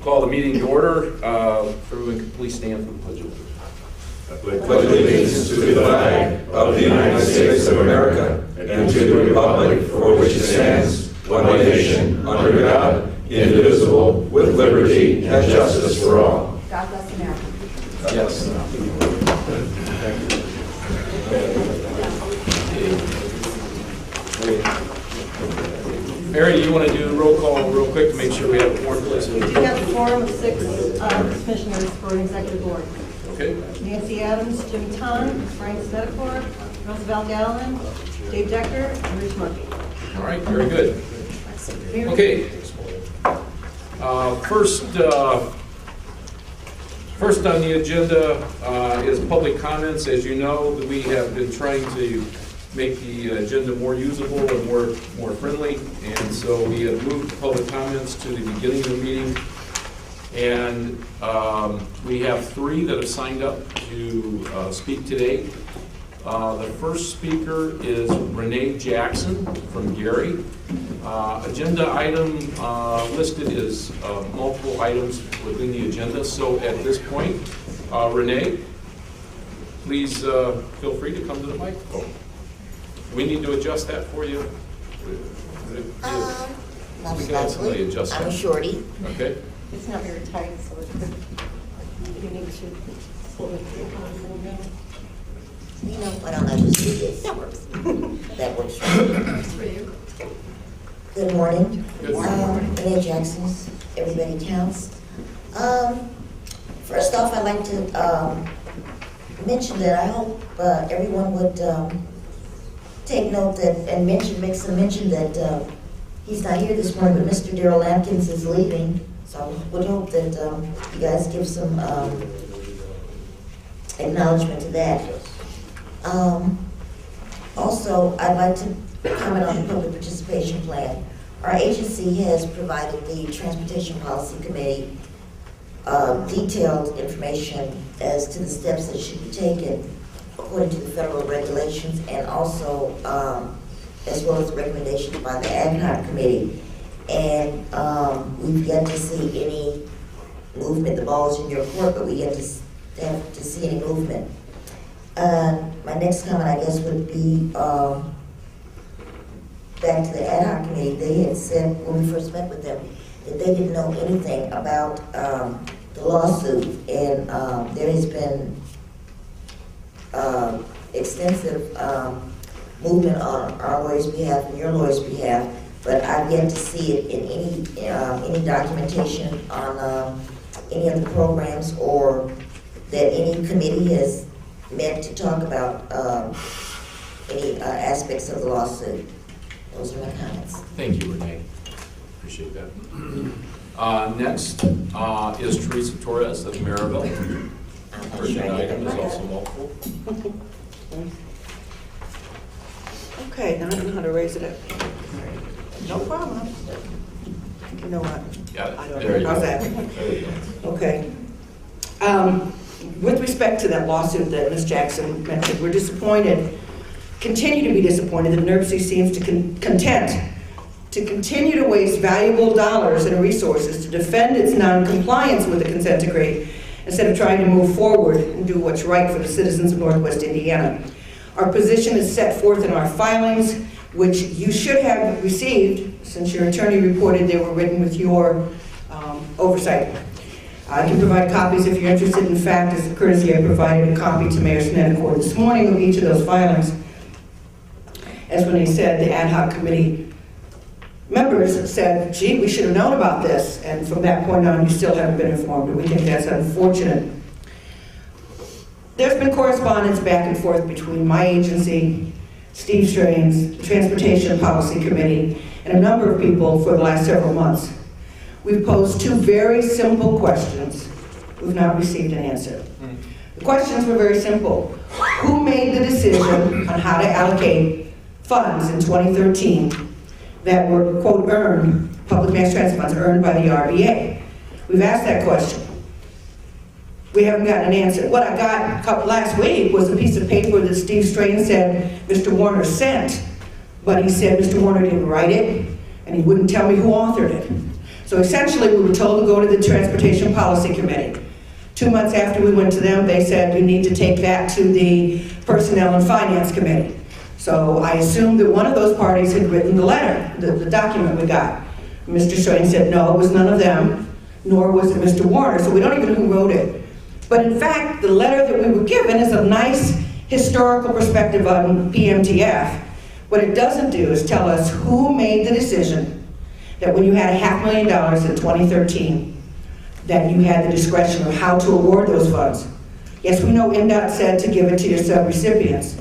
Call the meeting to order. Everyone can please stand for the pledge of allegiance. I pledge allegiance to the flag of the United States of America and to the republic for which it stands, one nation, under God, indivisible, with liberty and justice for all. God bless America. Yes. Mary, do you want to do a roll call real quick to make sure we have a quorum, please? We do have a quorum of 6 commissioners for an executive board. Okay. Nancy Adams, Jim Ton, Frank Spedicor, Roosevelt Galvin, Dave Decker, and Rich Murphy. All right, very good. Okay. First on the agenda is public comments. As you know, we have been trying to make the agenda more usable and more friendly, and so we have moved public comments to the beginning of the meeting. And we have 3 that have signed up to speak today. The first speaker is Renee Jackson from Gary. Agenda item listed is multiple items within the agenda. So at this point, Renee, please feel free to come to the microphone. We need to adjust that for you. Most We can have somebody likely. adjust I'm a that. shorty. Okay. It's not very tight, so it's good. You need to pull it through. You know, why don't I just do this? That works. That works for me. Good morning. Good morning. Renee Jackson, everybody counts. First off, I'd like to mention that I hope everyone would take note that and make some mention that he's not here this morning, but Mr. Darrell Lampkins is leaving. So I would hope that you guys give some acknowledgement to that. Also, I'd like to comment on the public participation plan. Our agency has provided the Transportation Policy Committee detailed information as to the steps that should be taken according to the federal regulations, and also as well as recommendations by the Ad Hoc Committee. And we've yet to see any movement. The ball's in your court, but we yet to see any movement. My next comment, I guess, would be back to the Ad Hoc Committee. They had said when we first met with them that they didn't know anything about the lawsuit, and there has been extensive movement on our lawyer's behalf and your lawyer's behalf, but I've yet to see it in any documentation on any of the programs, or that any committee has met to talk about any aspects of the lawsuit. Those are my comments. Thank you, Renee. Appreciate that. Next is Teresa Torres of Maryville. Her agenda item is also multiple. Okay, now I don't know how to raise it up. No problem. You know what? Yeah, I don't there know. you How's go. that? There you go. Okay. With respect to that lawsuit that Ms. Jackson mentioned, we're disappointed, continue to be disappointed that NERC seems to content to continue to waste valuable dollars and resources to defend its non-compliance with the consent decree instead of trying to move forward and do what's right for the citizens of Northwest Indiana. Our position is set forth in our filings, which you should have received since your attorney reported they were written with your oversight. I can provide copies if you're interested. In fact, as a courtesy, I provided a copy to Mayor Snedeker this morning of each of those filings. As when he said, the ad hoc committee members said, gee, we should have known about this. And from that point on, you still haven't been informed. And we think that's unfortunate. There's been correspondence back and forth between my agency, Steve Strains, the Transportation Policy Committee, and a number of people for the last several months. We've posed 2 very simple questions. We've not received an answer. The questions were very simple. Who made the decision on how to allocate funds in 2013 that were, quote, earned, public mass transit funds earned by the RBA? We've asked that question. We haven't gotten an answer. What I got last week was a piece of paper that Steve Strain said Mr. Warner sent, but he said Mr. Warner didn't write it, and he wouldn't tell me who authored it. So essentially, we were told to go to the Transportation Policy Committee. 2 months after we went to them, they said, you need to take that to the Personnel and Finance Committee. So I assumed that one of those parties had written the letter, the document we got. Mr. Strain said, no, it was none of them, nor was it Mr. Warner, so we don't even know who wrote it. But in fact, the letter that we were given is a nice historical perspective on PMTF. What it doesn't do is tell us who made the decision that when you had $500,000 in 2013, that you had the discretion of how to award those funds. Yes, we know NDOT said to give it to your sub-recipients,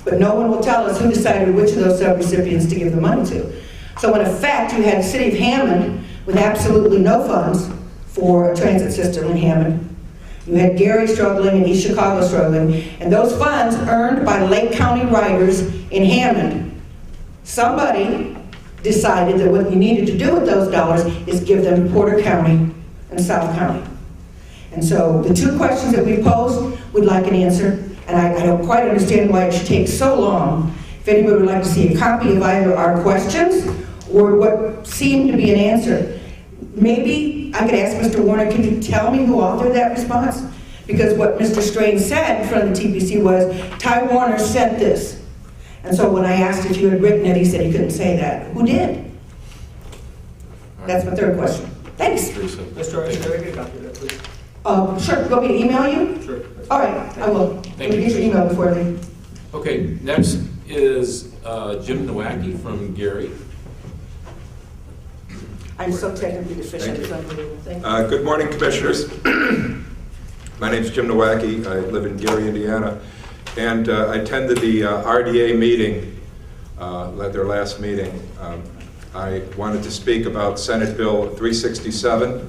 but no one will tell us who decided which of those sub-recipients to give the money to. So in effect, you had the city of Hammond with absolutely no funds for a transit system in Hammond. You had Gary struggling and East Chicago struggling, and those funds earned by Lake County riders in Hammond. Somebody decided that what you needed to do with those dollars is give them to Porter County and South County. And so the two questions that we posed, we'd like an answer, and I don't quite understand why it should take so long. If anybody would like to see a copy of either our questions or what seemed to be an answer, maybe I could ask Mr. Warner, can you tell me who authored that response? Because what Mr. Strain said in front of the TPC was, Ty Warner sent this. And so when I asked if you had written it, he said he couldn't say that. Who did? That's my third question. Thanks. Mr. Archer, can I get a copy of that, please? Sure. You want me to email you? Sure. All right, I will. Thank you. Get your email before I leave. Okay, next is Jim Nowacki from Gary. I'm so technically deficient. It's unbelievable. Thank you. Good morning, Commissioners. My name is Jim Nowacki. I live in Gary, Indiana, and I attended the RDA meeting, their last meeting. I wanted to speak about Senate Bill 367.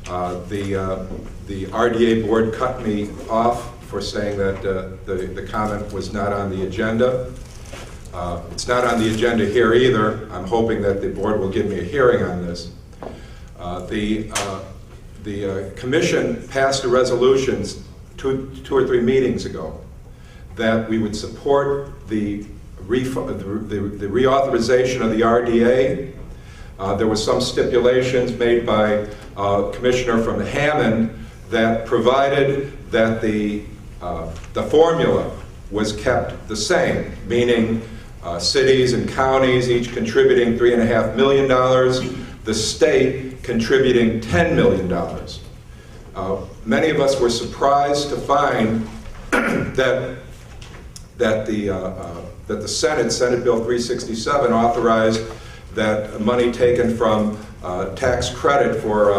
The RDA board cut me off for saying that the comment was not on the agenda. It's not on the agenda here either. I'm hoping that the board will give me a hearing on this. The commission passed a resolution two or three meetings ago that we would support the reauthorization of the RDA. There were some stipulations made by a commissioner from Hammond that provided that the formula was kept the same, meaning cities and counties each contributing $3.5 million, the state contributing $10 million. Many of us were surprised to find that the Senate Bill 367 authorized that money taken from tax credit for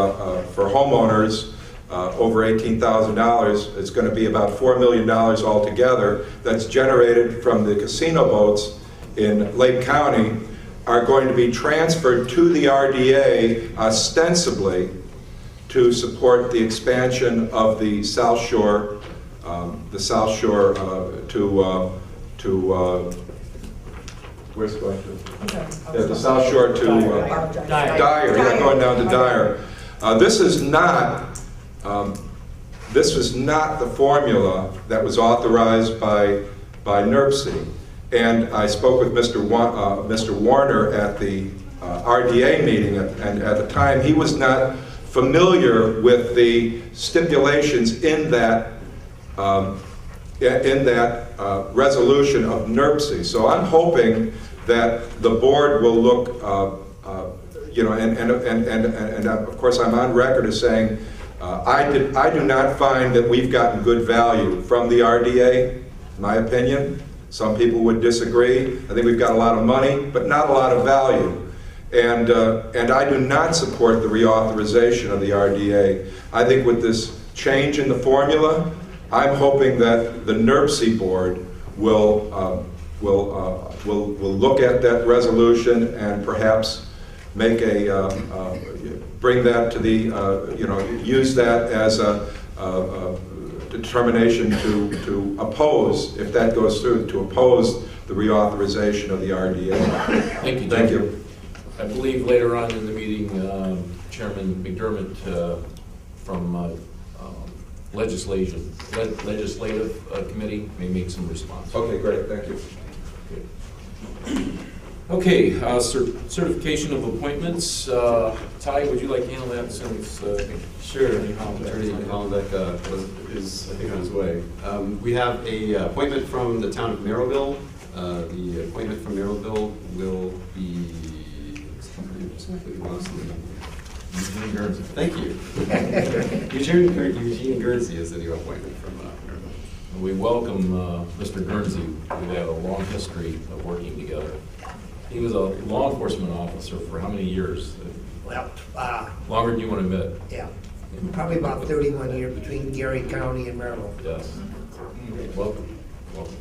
homeowners over $18,000, it's going to be about $4 million altogether, that's generated from the casino boats in Lake County, are going to be transferred to the RDA ostensibly to support the expansion of the South Shore, where's it going to? The South Shore to Dyer. Yeah, going down to Dyer. This was not the formula that was authorized by NERC. And I spoke with Mr. Warner at the RDA meeting, and at the time he was not familiar with the stipulations in that resolution of NERC. So I'm hoping that the board will look, and of course I'm on record as saying I do not find that we've gotten good value from the RDA, in my opinion. Some people would disagree. I think we've got a lot of money, but not a lot of value. And I do not support the reauthorization of the RDA. I think with this change in the formula, I'm hoping that the NERC board will look at that resolution and perhaps make bring that to the use that as a determination to oppose, if that goes through, to oppose the reauthorization of the RDA. Thank you, Jim. Thank you. I believe later on in the meeting, Chairman McDermott from Legislative Committee may make some response. Okay, great, thank you. Okay, certification of appointments. Ty, would you like to handle that since? Sure. Attorney Colin Beck is, I think, on his way. We have a appointment from the town of Merrillville. The appointment from Merrillville will be Eugene Guernsey. Thank you. Eugene Guernsey is the new appointment from Merrillville. We welcome Mr. Guernsey. We've had a long history of working together. He was a law enforcement officer for how many years? Well, Longer than you want to admit. yeah, probably about 31 years between Gary County and Maryland. Yes. Welcome. Welcome.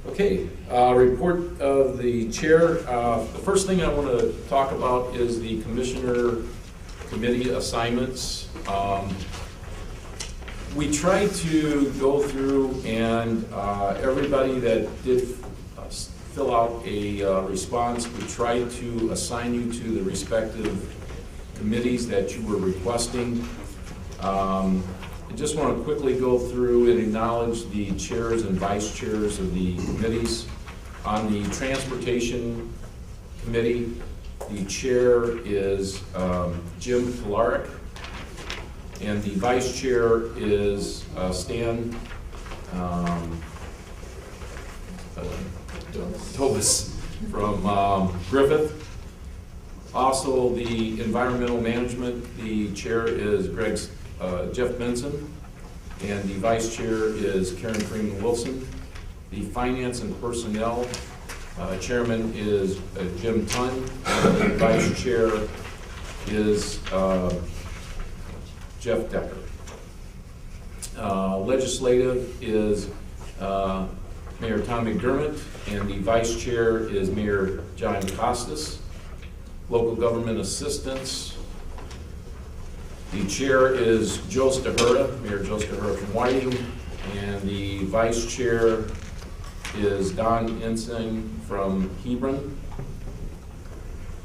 Okay, report of the chair. The first thing I want to talk about is the commissioner committee assignments. We tried to go through and everybody that did fill out a response, we tried to assign you to the respective committees that you were requesting. I just want to quickly go through and acknowledge the chairs and vice chairs of the committees. On the Transportation Committee, the chair is Jim Pilaric, and the vice chair is Stan Tobis from Griffith. Also, the Environmental Management, the chair is Jeff Benson, and the vice chair is Karen Freeman Wilson. The Finance and Personnel chairman is Jim Tunn, and the vice chair is Jeff Decker. Legislative is Mayor Tom McDermott, and the vice chair is Mayor John Costas. Local Government Assistance, the chair is Joe Stahura, Mayor Joe Stahura from Whiting, and the vice chair is Don Ensing from Hebron.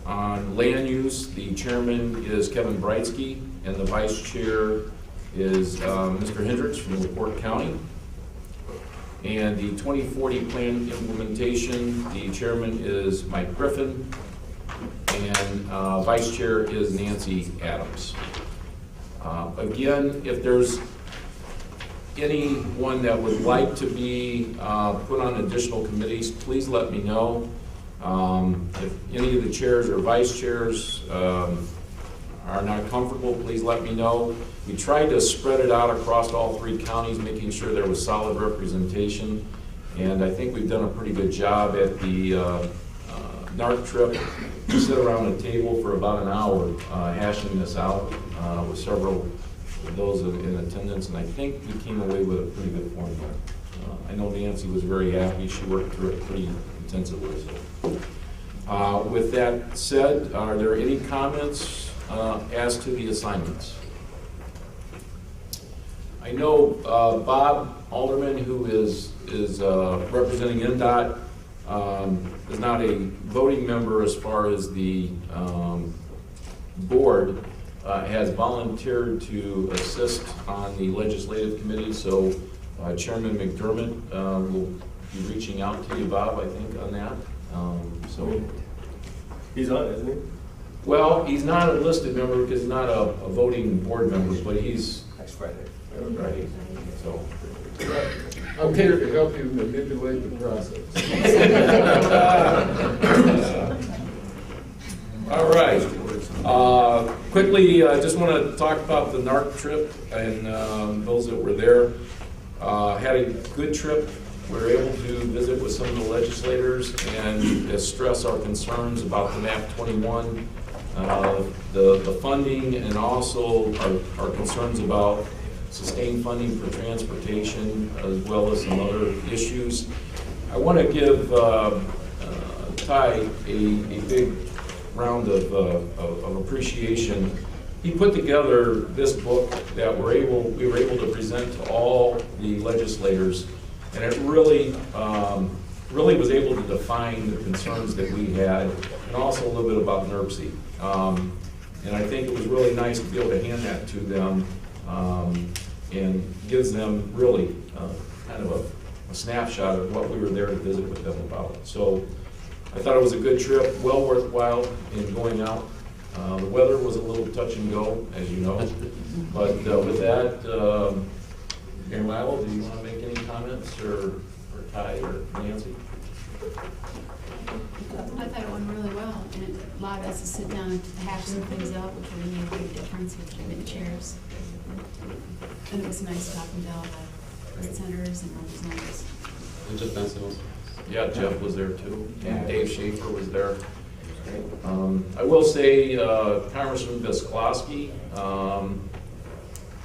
On Land Use, the chairman is Kevin Brightsky, and the vice chair is Mr. Hendricks from LaPorte County. And the 2040 Plan Implementation, the chairman is Mike Griffin, and vice chair is Nancy Adams. Again, if there's anyone that would like to be put on additional committees, please let me know. If any of the chairs or vice chairs are not comfortable, please let me know. We tried to spread it out across all 3 counties, making sure there was solid representation, and I think we've done a pretty good job at the NARC trip. We sit around a table for about an hour hashing this out with several of those in attendance, and I think we came away with a pretty good formula. I know Nancy was very happy. She worked through it pretty intensively. So. With that said, are there any comments as to the assignments? I know Bob Alderman, who is representing NDOT, is not a voting member as far as the board, has volunteered to assist on the legislative committee, so Chairman McDermott will be reaching out to you, Bob, I think, on that. So He's on it, isn't he? well, he's not a listed member because he's not a voting board member, but he's Next Friday. right. So I'm here to help you manipulate the process. all right. Quickly, just want to talk about the NARC trip and those that were there. Had a good trip. We were able to visit with some of the legislators and stress our concerns about the MAP 21, the funding, and also our concerns about sustained funding for transportation, as well as some other issues. I want to give Ty a big round of appreciation. He put together this book that we were able to present to all the legislators, and it really was able to define the concerns that we had, and also a little bit about NERC. And I think it was really nice to be able to hand that to them, and gives them really kind of a snapshot of what we were there to visit with them about. So I thought it was a good trip, well worthwhile in going out. The weather was a little touch and go, as you know. But with that, Mayor Milo, do you want to make any comments, or Ty or Nancy? I thought it went really well, and it allowed us to sit down and hash some things out, which really made a big difference with the chairs. And it was nice talking to all the senators and representatives. And Jeff Benson also. Yeah, Jeff was there too, and Dave Schaefer was there. I will say Congressman Visklosky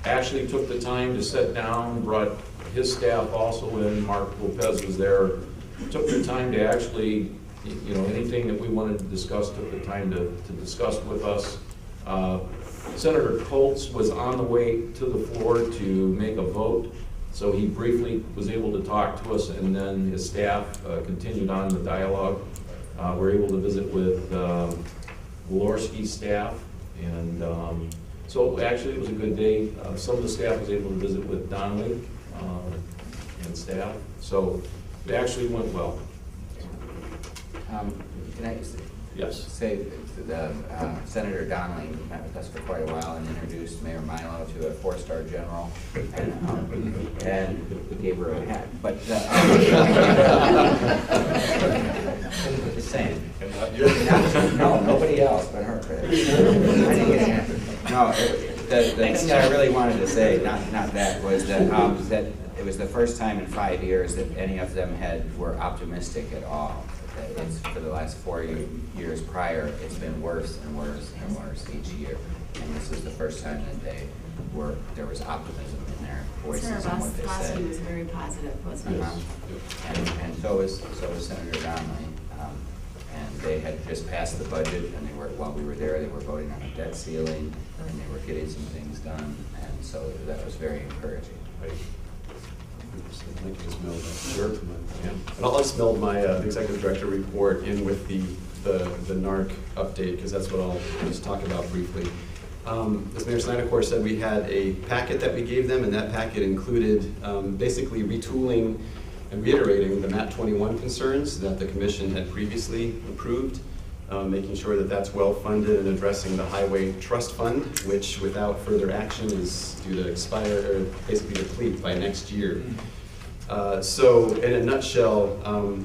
actually took the time to sit down, brought his staff also in, Mark Lopez was there, took the time to actually, you know, anything that we wanted to discuss, took the time to discuss with us. Senator Colts was on the way to the floor to make a vote, so he briefly was able to talk to us, and then his staff continued on the dialogue. We were able to visit with Walorski's staff, and so actually it was a good day. Some of the staff was able to visit with Donnelly and staff, so it actually went well. Can I Yes. say that Senator Donnelly met with us for quite a while and introduced Mayor Milo to a 4-star general, and we gave her a hat. But just saying. No, nobody else but her. I didn't get a hat. No, the thing that I really wanted to say, not that, was that that it was the first time in 5 years that any of them were optimistic at all. It's for the last 4 years prior, it's been worse and worse and worse each year. And this is the first time that there was optimism in their voices and what they said. Was very positive, wasn't he? And so was Senator Donnelly. And they had just passed the budget, and while we were there, they were voting on a debt ceiling, and they were getting some things done, and so that was very encouraging. I'd like to just meld that. Sure. Yeah. And I'll just meld my executive director report in with the NARC update, because that's what I'll just talk about briefly. As Mayor Snyder said, we had a packet that we gave them, and that packet included basically retooling and reiterating the MAT 21 concerns that the commission had previously approved, making sure that that's well funded and addressing the Highway Trust Fund, which without further action is due to expire or basically deplete by next year. So in a nutshell,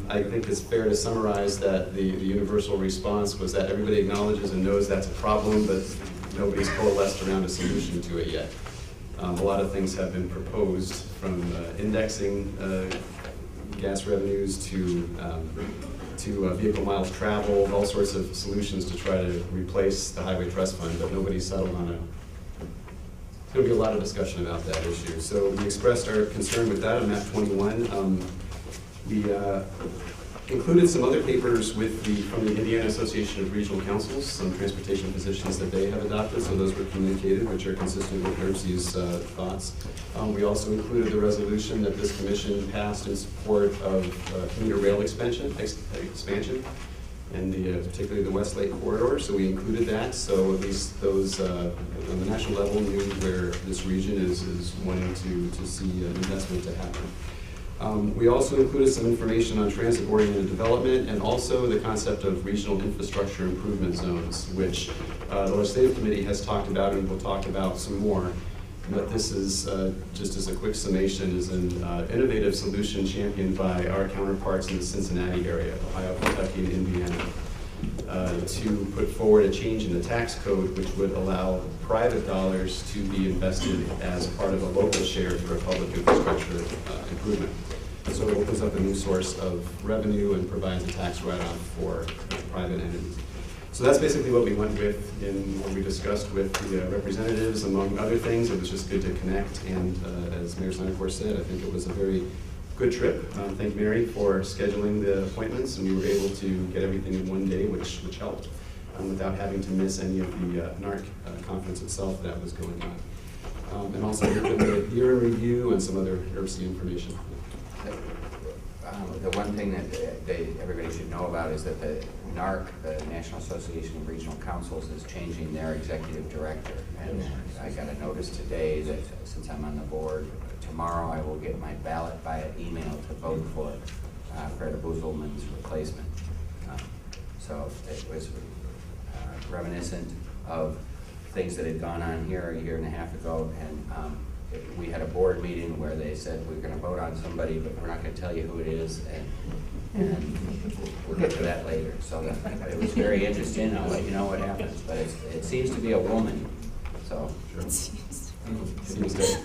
I think it's fair to summarize that the universal response was that everybody acknowledges and knows that's a problem, but nobody's coalesced around a solution to it yet. A lot of things have been proposed, from indexing gas revenues to vehicle miles traveled, all sorts of solutions to try to replace the Highway Trust Fund, but nobody's settled on there'll be a lot of discussion about that issue. So we expressed our concern with that on MAP 21. We included some other papers from the Indiana Association of Regional Councils, some transportation positions that they have adopted, so those were communicated, which are consistent with NERC's thoughts. We also included the resolution that this commission passed in support of commuter rail expansion, and particularly the West Lake Corridor, so we included that, so at least those on the national level knew where this region is wanting to see an investment to happen. We also included some information on transit-oriented development, and also the concept of regional infrastructure improvement zones, which the legislative committee has talked about and will talk about some more. But this is, just as a quick summation, is an innovative solution championed by our counterparts in the Cincinnati area, Ohio, Kentucky, and Indiana, to put forward a change in the tax code which would allow private dollars to be invested as part of a local share for public infrastructure improvement. So it opens up a new source of revenue and provides a tax write-off for private entities. So that's basically what we went with in what we discussed with the representatives, among other things. It was just good to connect, and as Mayor Snyder said, I think it was a very good trip. Thank Mary for scheduling the appointments, and we were able to get everything in one day, which helped, without having to miss any of the NARC conference itself that was going on. And also the year in review and some other NERC information. The one thing that everybody should know about is that the NARC, the National Association of Regional Councils, is changing their executive director. And I got a notice today that since I'm on the board, tomorrow I will get my ballot via email to vote for Fred Buzelman's replacement. So it was reminiscent of things that had gone on here a year and a half ago, and we had a board meeting where they said we're going to vote on somebody, but we're not going to tell you who it is, and we'll get to that later. So it was very interesting. I'll let you know what happens, but it seems to be a woman. So seems good.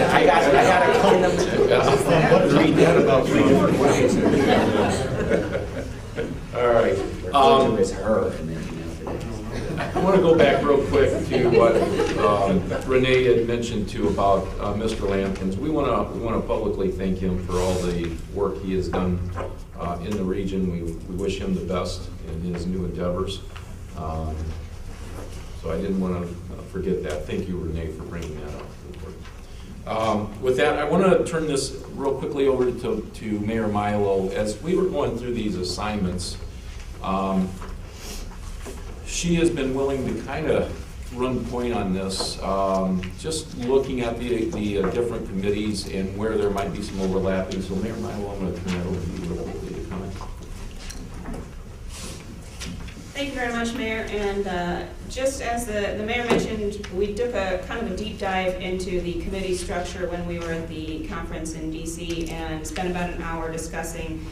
I got to clean them too. Read that about 3 different ways. All right. It was her, and then I want to go back real quick to what Renee had mentioned too about Mr. Lampkins. We want to publicly thank him for all the work he has done in the region. We wish him the best in his new endeavors. So I didn't want to forget that. Thank you, Renee, for bringing that up. With that, I want to turn this real quickly over to Mayor Milo. As we were going through these assignments, she has been willing to kind of run point on this, just looking at the different committees and where there might be some overlapping. So Mayor Milo, I'm going to turn that over to you real quickly to comment. Thank you very much, Mayor. And just as the Mayor mentioned, we took a kind of a deep dive into the committee structure when we were at the conference in DC and spent about an hour discussing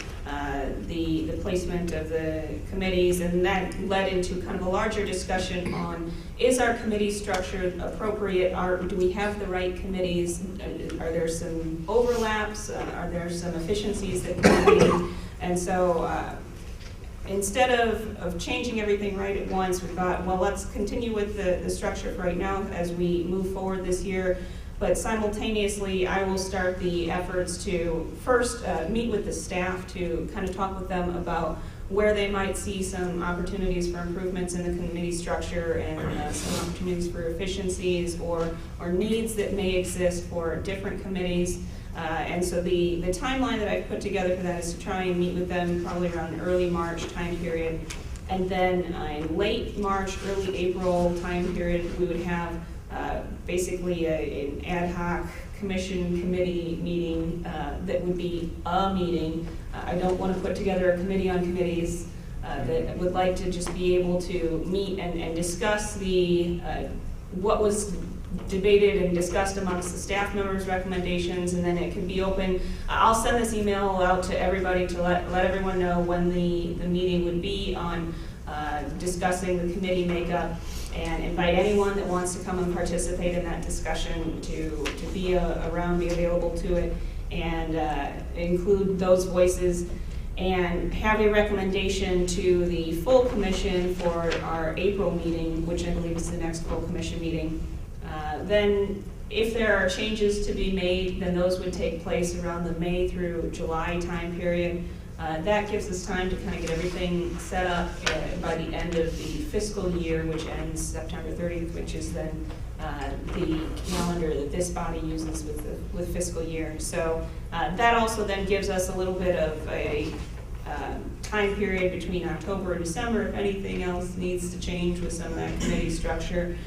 the placement of the committees, and that led into kind of a larger discussion on, is our committee structure appropriate? Do we have the right committees? Are there some overlaps? Are there some efficiencies that can be made? And so instead of changing everything right at once, we thought, well, let's continue with the structure for right now as we move forward this year. But simultaneously, I will start the efforts to first meet with the staff to kind of talk with them about where they might see some opportunities for improvements in the committee structure and some opportunities for efficiencies or needs that may exist for different committees. And so the timeline that I've put together for that is to try and meet with them probably around the early March time period. And then in late March, early April time period, we would have basically an ad hoc committee meeting that would be a meeting. I don't want to put together a committee on committees that would like to just be able to meet and discuss what was debated and discussed amongst the staff members' recommendations, and then it can be open. I'll send this email out to everybody to let everyone know when the meeting would be on discussing the committee makeup, and invite anyone that wants to come and participate in that discussion to be around, be available to it, and include those voices, and have a recommendation to the full commission for our April meeting, which I believe is the next full commission meeting. Then if there are changes to be made, then those would take place around the May through July time period. That gives us time to kind of get everything set up by the end of the fiscal year, which ends September 30th, which is then the calendar that this body uses with fiscal year. So that also then gives us a little bit of a time period between October and December, if anything else needs to change with some of that committee structure,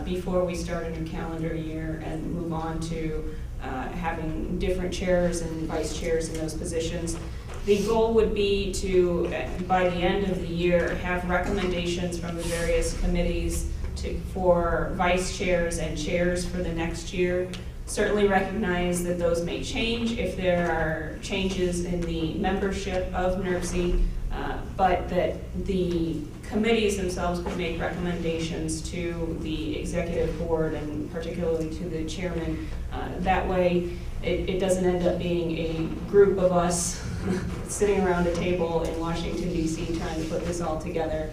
before we start a new calendar year and move on to having different chairs and vice chairs in those positions. The goal would be to, by the end of the year, have recommendations from the various committees for vice chairs and chairs for the next year. Certainly recognize that those may change if there are changes in the membership of NERC, but that the committees themselves could make recommendations to the executive board and particularly to the chairman. That way it doesn't end up being a group of us sitting around a table in Washington, D.C. trying to put this all together,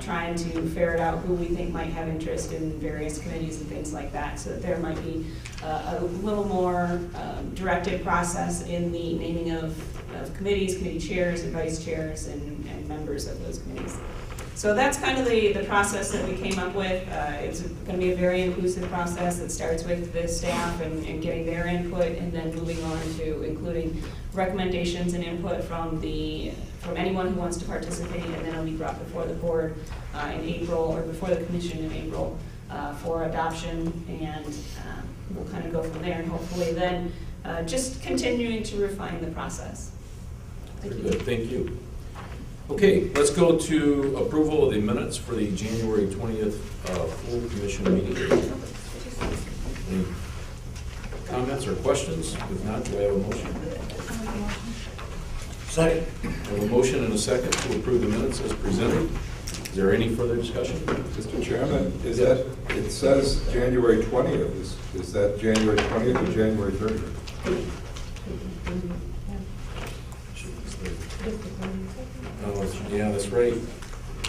trying to ferret out who we think might have interest in various committees and things like that, so that there might be a little more directed process in the naming of committees, committee chairs and vice chairs and members of those committees. So that's kind of the process that we came up with. It's going to be a very inclusive process that starts with the staff and getting their input, and then moving on to including recommendations and input from anyone who wants to participate, and then it'll be brought before the board in April, or before the commission in April for adoption, and we'll kind of go from there, and hopefully then just continuing to refine the process. Very good, thank you. Okay, let's go to approval of the minutes for the January 20th full commission meeting. Any comments or questions? If not, do I have a motion? Second. I have a motion and a second to approve the minutes as presented. Is there any further discussion? Mr. Chairman, is that, it says January 20th, is that January 20th or January 30th? Oh, yeah, that's right.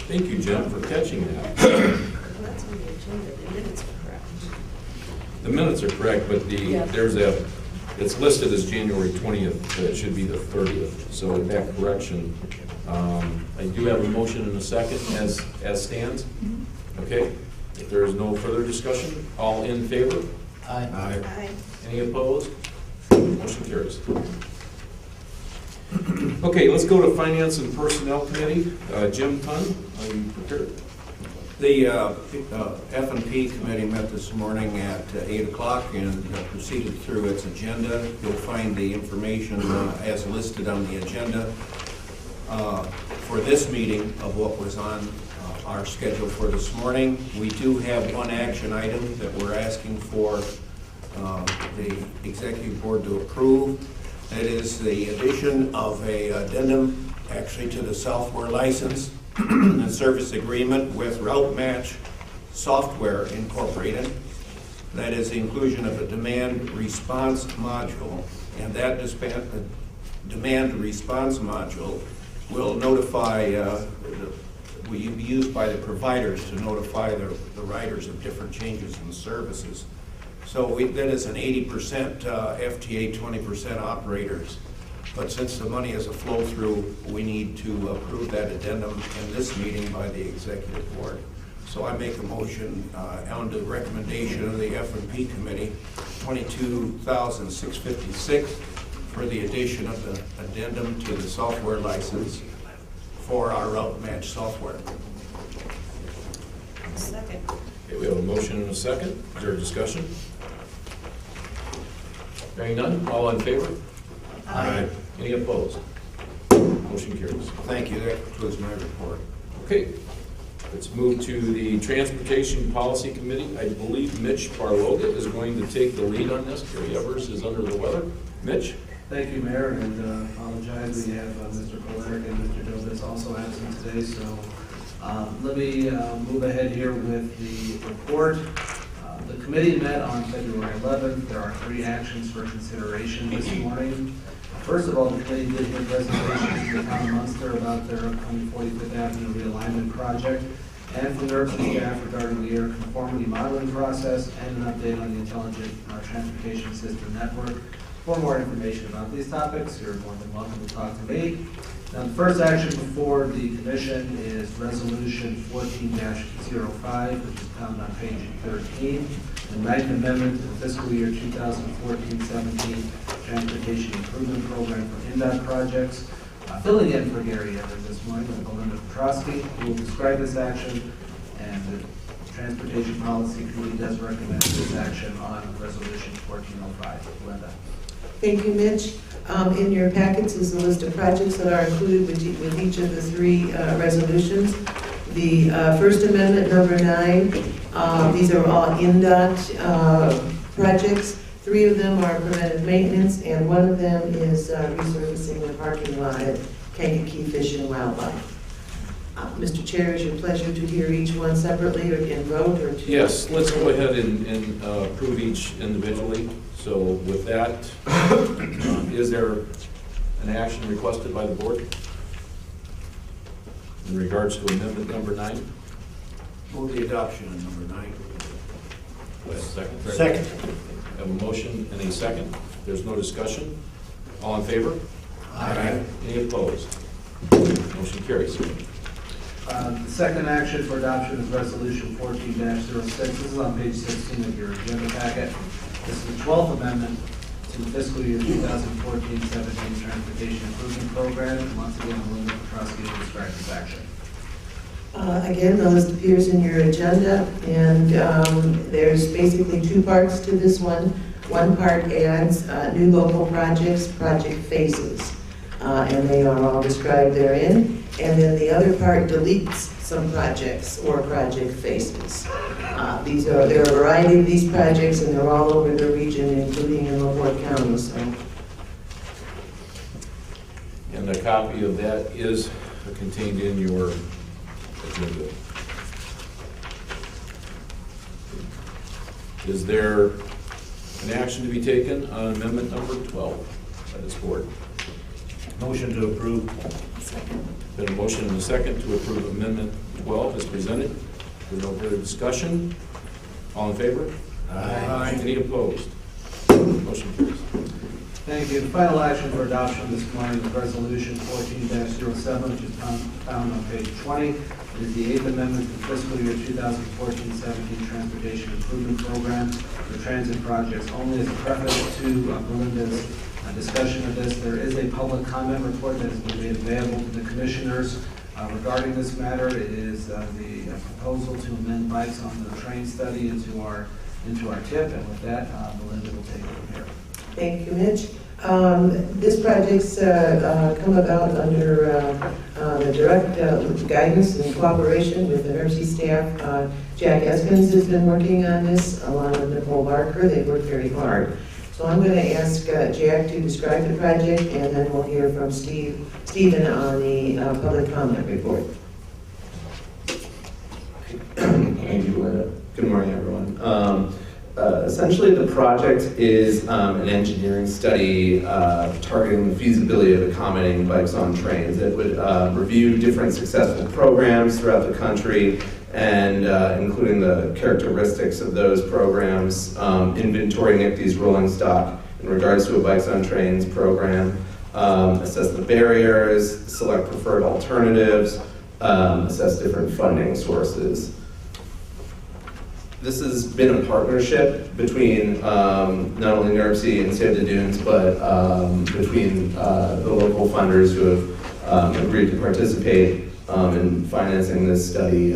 Thank you, Jim, for catching that. That's on the agenda, the minutes are correct. The minutes are correct, but there's it's listed as January 20th, but it should be the 30th. So with that correction, I do have a motion and a second as stands. Okay, if there is no further discussion, all in favor? Aye. Aye. Any opposed? Motion carries. Okay, let's go to Finance and Personnel Committee. Jim Tunn, are you prepared? The F&P committee met this morning at 8 o'clock and proceeded through its agenda. You'll find the information as listed on the agenda for this meeting of what was on our schedule for this morning. We do have one action item that we're asking for the executive board to approve. That is the addition of a addendum actually to the software license and service agreement with Route Match Software Incorporated. That is the inclusion of a demand response module, and that demand response module will notify, will be used by the providers to notify the riders of different changes in services. So that is an 80% FTA, 20% operators. But since the money is a flow-through, we need to approve that addendum in this meeting by the executive board. So I make a motion on the recommendation of the F&P committee, $22,656 for the addition of the addendum to the software license for our Route Match software. Second. Okay, we have a motion and a second. Is there a discussion? Hearing none, all in favor? Aye. Any opposed? Motion carries. Thank you. That concludes my report. Okay, let's move to the Transportation Policy Committee. I believe Mitch Barloga is going to take the lead on this. Gary Evers is under the weather. Mitch? Thank you, Mayor, and apologize. We have Mr. Kolarek and Mr. Jovitz also absent today, so let me move ahead here with the report. The committee met on February 11th. There are 3 actions for consideration this morning. First of all, the committee did give presentations to the town of Munster about their upcoming 45th Avenue realignment project and from NERC staff regarding the air conformity modeling process and an update on the Intelligent Transportation System Network. For more information about these topics, you're more than welcome to talk to me. Now, the first action before the commission is Resolution 14-05, which is found on page 13, the 9th Amendment to the fiscal year 2014-17 Transportation Improvement Program for INDOT projects. Filling in for Gary Evers this morning with Belinda Petrosky, who will describe this action, and the Transportation Policy Committee does recommend this action on Resolution 1405. Belinda. Thank you, Mitch. In your packets is a list of projects that are included with each of the 3 resolutions. The First Amendment, number 9, these are all INDOT projects. 3 of them are preventive maintenance, and 1 of them is resurfacing the parking lot at Kankakee Fish and Wildlife. Mr. Chair, it's your pleasure to hear each one separately or in vote or to... Yes, let's go ahead and approve each individually. So with that, is there an action requested by the board in regards to amendment number 9? Move the adoption of number 9. Second. Second. I have a motion and a second. There's no discussion. All in favor? Aye. Any opposed? Motion carries. The second action for adoption is Resolution 14-06. This is on page 16 of your agenda packet. This is the 12th amendment to the fiscal year 2014-17 Transportation Improvement Program. And once again, Belinda Petrosky will describe this action. Again, the list appears in your agenda, and there's basically 2 parts to this one. One part adds new local projects, project phases. and they are all described therein. And then the other part deletes some projects or project phases. There are a variety of these projects, and they're all over the region, including in LaPorte County. So. And a copy of that is contained in your agenda. Is there an action to be taken on amendment number 12 by this board? Motion to approve. Been a motion and a second to approve amendment 12 as presented. There's no further discussion. All in favor? Aye. Any opposed? Motion carries. Thank you. Final action for adoption this morning is Resolution 14-07, which is found on page 20. It is the 8th Amendment to the fiscal year 2014-17 Transportation Improvement Program for transit projects. Only as a preface to Belinda's discussion of this, there is a public comment report that has been made available to the commissioners regarding this matter. It is the proposal to amend bikes on the train study into our TIP, and with that, Belinda will take it from here. Thank you, Mitch. This project's come about under the direct guidance and cooperation with the NERC staff. Jack Eskins has been working on this along with Nicole Barker. They've worked very hard. So I'm going to ask Jack to describe the project, and then we'll hear from Stephen on the public comment report. Thank you, Linda. Good morning, everyone. Essentially, the project is an engineering study targeting the feasibility of accommodating bikes on trains. It would review different successful programs throughout the country, and including the characteristics of those programs, inventory NICTE's rolling stock in regards to a Bikes on Trains program, assess the barriers, select preferred alternatives, assess different funding sources. This has been a partnership between not only NERC and Save the Dunes, but between the local funders who have agreed to participate in financing this study.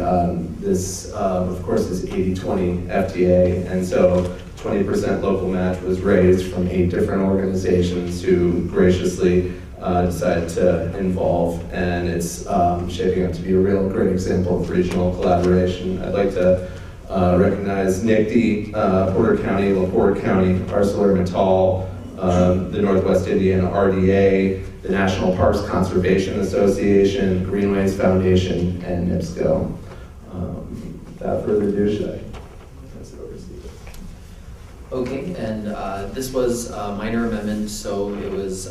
This, of course, is 80-20 FTA, and so 20% local match was raised from 8 different organizations who graciously decided to involve, and it's shaping up to be a real great example of regional collaboration. I'd like to recognize NICTE, Porter County, LaPorte County, ArcelorMittal, the Northwest Indiana RDA, the National Parks Conservation Association, Greenways Foundation, and NIPSCO. Without further ado, should I pass it over to Steve? Okay, and this was a minor amendment, so it was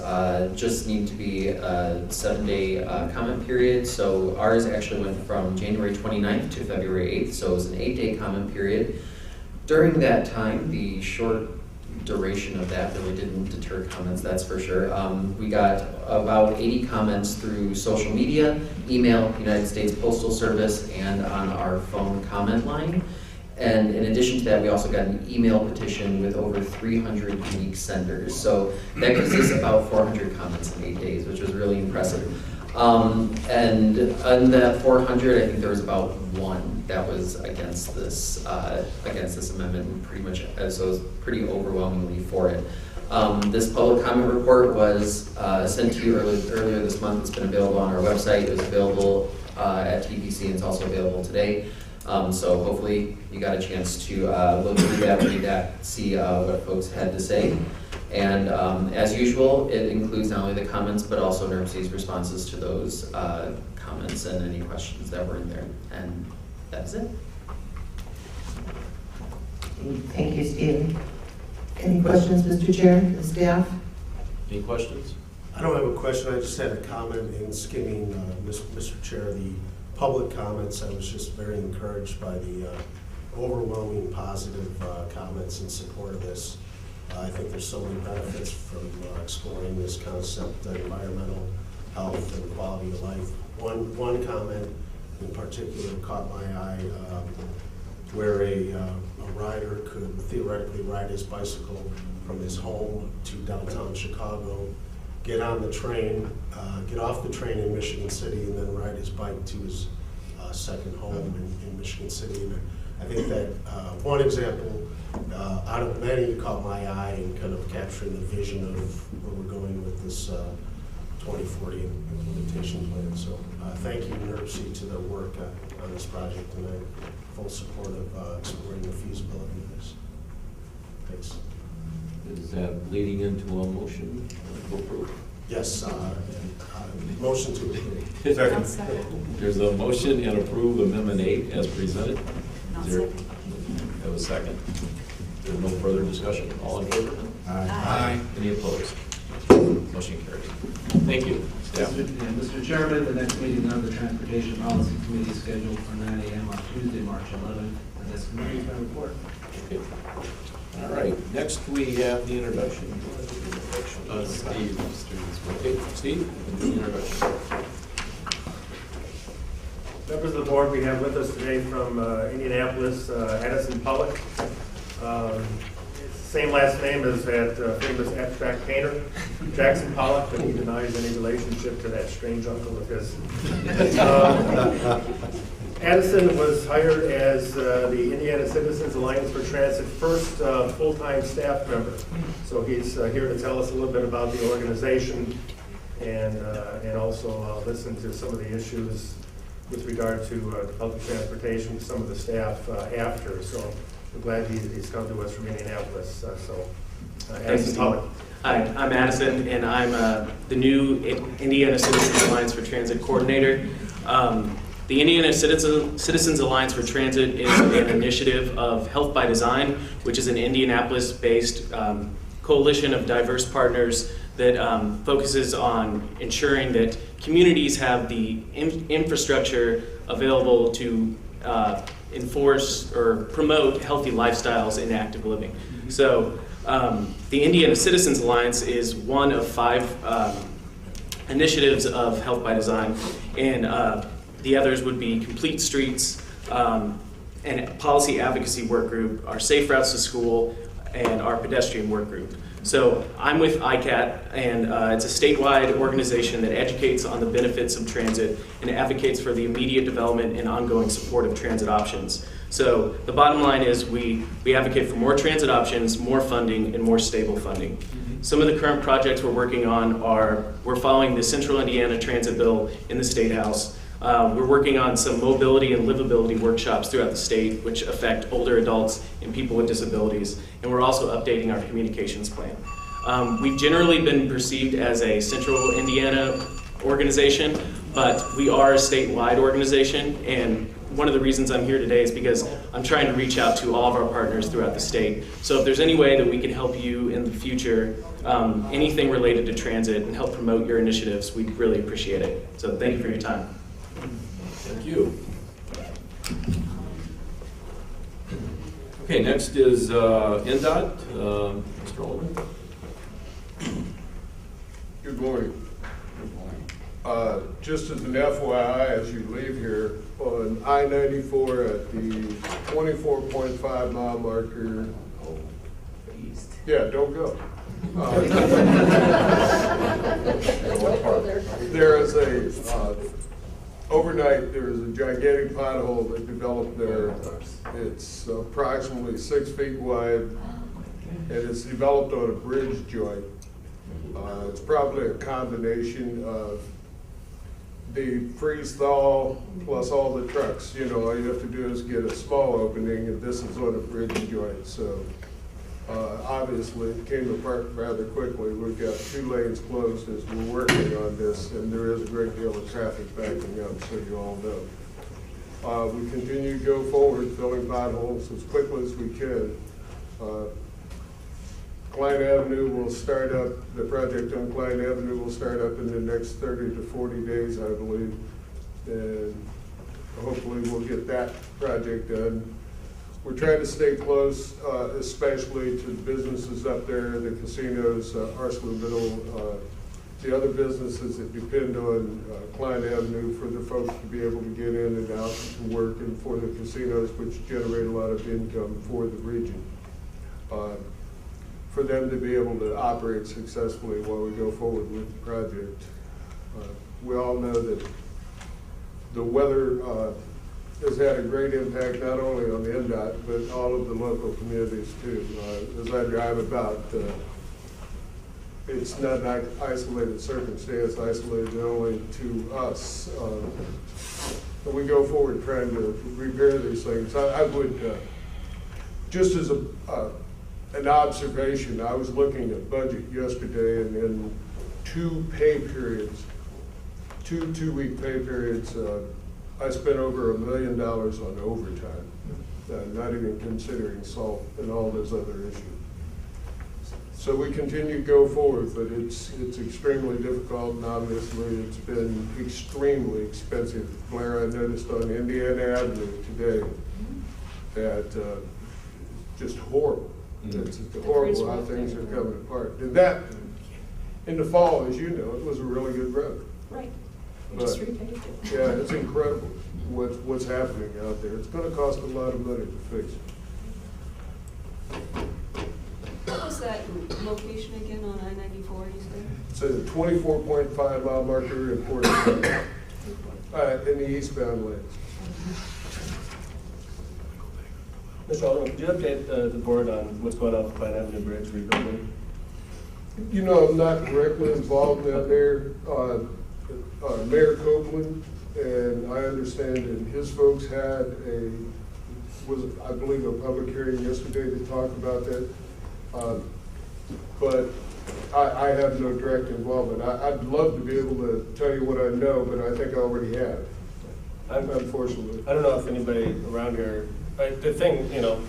just need to be a 7-day comment period. So ours actually went from January 29th to February 8th, so it was an 8-day comment period. During that time, the short duration of that really didn't deter comments, that's for sure. We got about 80 comments through social media, email, United States Postal Service, and on our phone comment line. And in addition to that, we also got an email petition with over 300 unique senders. So that gives us about 400 comments in 8 days, which was really impressive. And on that 400, I think there was about 1 that was against this amendment, pretty much, so it was pretty overwhelmingly for it. This public comment report was sent to you earlier this month. It's been available on our website. It was available at TBC, and it's also available today. So hopefully you got a chance to look through that, read that, see what folks had to say. And as usual, it includes not only the comments, but also NERC's responses to those comments and any questions that were in there. And that's it. Thank you, Stephen. Any questions, Mr. Chair, the staff? Any questions? I don't have a question. I just had a comment in skimming, Mr. Chair, the public comments. I was just very encouraged by the overwhelming positive comments in support of this. I think there's so many benefits from exploring this concept, environmental health and quality of life. One comment in particular caught my eye, where a rider could theoretically ride his bicycle from his home to downtown Chicago, get on the train, get off the train in Michigan City, and then ride his bike to his second home in Michigan City. And I think that one example out of many caught my eye in kind of capturing the vision of where we're going with this 2040 implementation plan. So thank you, NERC, to their work on this project, and I'm full support of exploring the feasibility of this. Thanks. Is that leading into a motion to approve? Yes, motion to approve. Second. There's a motion and approve Amendment 8 as presented. Is there have a second? There's no further discussion. All in favor? Aye. Any opposed? Motion carries. Thank you. Staff. Mr. Chairman, the next meeting of the Transportation Policy Committee is scheduled for 9 a.m. on Tuesday, March 11th, and this concludes my report. Okay. All right. Next, we have the introduction. Steve. Okay, Steve, the introduction. Members of the board, we have with us today from Indianapolis, Addison Pollock. Same last name as that famous abstract painter, Jackson Pollock, but he denies any relationship to that strange uncle of his. Addison was hired as the Indiana Citizens Alliance for Transit first full-time staff member. So he's here to tell us a little bit about the organization and also listen to some of the issues with regard to public transportation, some of the staff after. So we're glad he's come to us from Indianapolis. Addison Pollock. Hi, I'm Addison, and I'm the new Indiana Citizens Alliance for Transit coordinator. The Indiana Citizens Alliance for Transit is an initiative of Health by Design, which is an Indianapolis-based coalition of diverse partners that focuses on ensuring that communities have the infrastructure available to enforce or promote healthy lifestyles and active living. So the Indiana Citizens Alliance is one of 5 initiatives of Health by Design, and the others would be Complete Streets, and Policy Advocacy Work Group, our Safe Routes to School, and our Pedestrian Work Group. So I'm with ICAT, and it's a statewide organization that educates on the benefits of transit and advocates for the immediate development and ongoing support of transit options. So the bottom line is we advocate for more transit options, more funding, and more stable funding. Some of the current projects we're working on we're following the Central Indiana Transit Bill in the State House. We're working on some mobility and livability workshops throughout the state, which affect older adults and people with disabilities. And we're also updating our communications plan. We've generally been perceived as a Central Indiana organization, but we are a statewide organization. And one of the reasons I'm here today is because I'm trying to reach out to all of our partners throughout the state. So if there's any way that we can help you in the future, anything related to transit and help promote your initiatives, we'd really appreciate it. So thank you for your time. Thank you. Okay, next is NDOT. Mr. Alderman. Good morning. Just as an FYI, as you leave here, on I-94 at the 24.5 mile marker. Yeah, don't go. There is overnight, there is a gigantic pothole that developed there. It's approximately 6 feet wide, and it's developed on a bridge joint. It's probably a combination of the freeze-thaw plus all the trucks. You know, all you have to do is get a small opening, and this is on a bridge joint. So obviously, it came apart rather quickly. We've got 2 lanes closed as we're working on this, and there is a great deal of traffic backing up, so you all know. We continue to go forward, filling potholes as quickly as we can. Klein Avenue will start up, the project on Klein Avenue will start up in the next 30 to 40 days, I believe. And hopefully we'll get that project done. We're trying to stay close, especially to the businesses up there, the casinos, ArcelorMittal, the other businesses that depend on Klein Avenue for the folks to be able to get in and out to work, and for the casinos, which generate a lot of income for the region. For them to be able to operate successfully while we go forward with the project. We all know that the weather has had a great impact not only on the NDOT, but all of the local communities too. As I drive about, it's not an isolated circumstance, isolated only to us. And we go forward trying to repair these things. I would, just as an observation, I was looking at budget yesterday, and in 2 pay periods, two-week pay periods, I spent over $1 million on overtime, not even considering salt and all those other issues. So we continue to go forward, but it's extremely difficult, and obviously it's been extremely expensive. Blair, I noticed on Indiana Avenue today that just horrible. It's horrible how things are coming apart. And that, in the fall, as you know, it was a really good road. Right. We But, just repaved it. yeah, it's incredible what's happening out there. It's going to cost a lot of money to fix it. What was that location again on I-94, you said? It's a 24.5 mile marker in Port in the eastbound lanes. Mr. Alderman, could you update the board on what's going on with Pine Avenue Bridge rebuilding? You know, I'm not directly involved in there. Mayor Copeland, and I understand that his folks had I believe, a public hearing yesterday to talk about that. But I have no direct involvement. I'd love to be able to tell you what I know, but I think I already have, unfortunately. I don't know if anybody around here, the thing, you know,